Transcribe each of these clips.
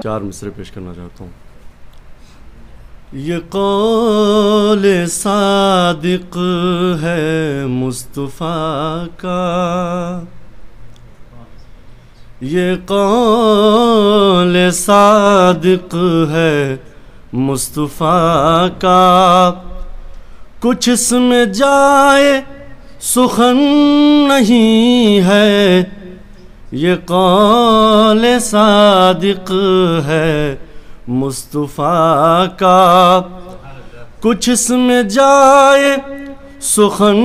4 مصرے پیش کرنا چاہتا ہوں۔ یہ قول صادق ہے مصطفیٰ کا، یہ قول صادق ہے مصطفیٰ کا، کچھ اس میں جائے سخن نہیں ہے، یہ قول صادق ہے مصطفیٰ کا، کچھ اس میں جائے سخن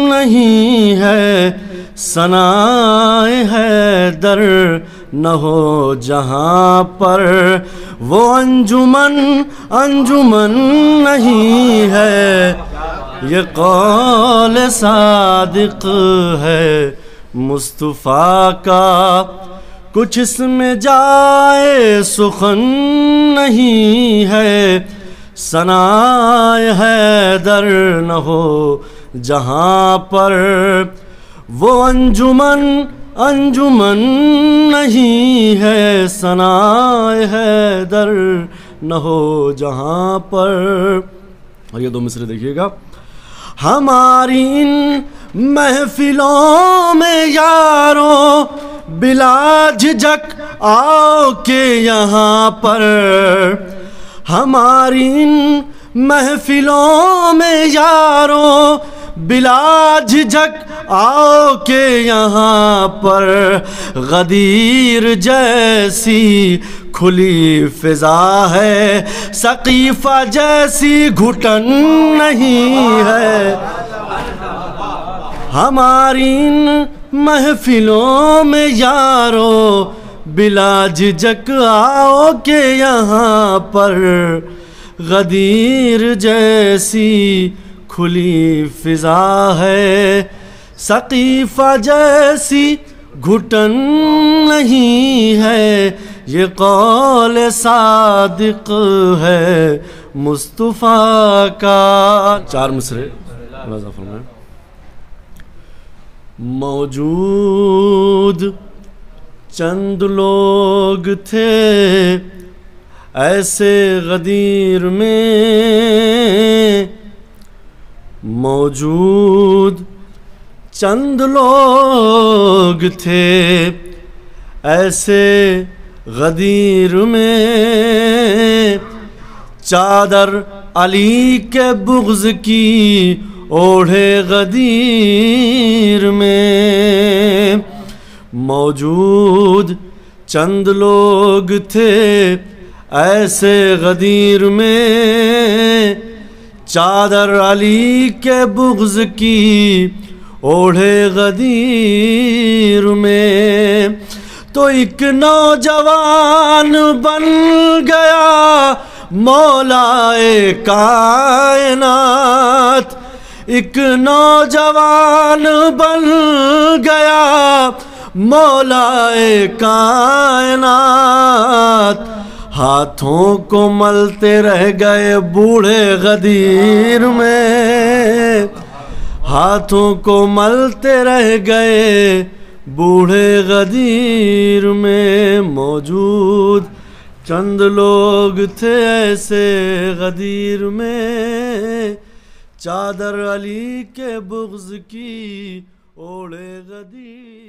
نہیں ہے، ثنائے حیدر نہ ہو جہاں پر وہ انجمن انجمن نہیں ہے، یہ قول صادق ہے مصطفیٰ کا، کچھ اس میں جائے سخن نہیں ہے، ثنائے حیدر نہ ہو جہاں پر وہ انجمن انجمن نہیں ہے، ثنائے حیدر نہ ہو جہاں پر۔ اور یہ 2 مصرے دیکھیے گا۔ ہماری ان محفلوں میں یاروں بلا جھجک آؤ کہ یہاں پر، ہماری ان محفلوں میں یاروں بلا جھجک آؤ کہ یہاں پر، غدیر جیسی کھلی فضا ہے، سقیفہ جیسی گھٹن نہیں ہے، ہماری ان محفلوں میں یارو بلا جھجک آؤ کہ یہاں پر، غدیر جیسی کھلی فضا ہے، سقیفہ جیسی گھٹن نہیں ہے، یہ قول صادق ہے مصطفیٰ کا۔ 4 مصرے وضع فرمائیں۔ موجود چند لوگ تھے ایسے غدیر میں، موجود چند لوگ تھے ایسے غدیر میں، چادر علی کے بغض کی اوڑھے غدیر میں، موجود چند لوگ تھے ایسے غدیر میں، چادر علی کے بغض کی اوڑھے غدیر میں، تو ایک نوجوان بن گیا مولائے کائنات، ایک نوجوان بن گیا مولائے کائنات، ہاتھوں کو ملتے رہ گئے بوڑھے غدیر میں، ہاتھوں کو ملتے رہ گئے بوڑھے غدیر میں، موجود چند لوگ تھے ایسے غدیر میں، چادر علی کے بغض کی اوڑھے غدیر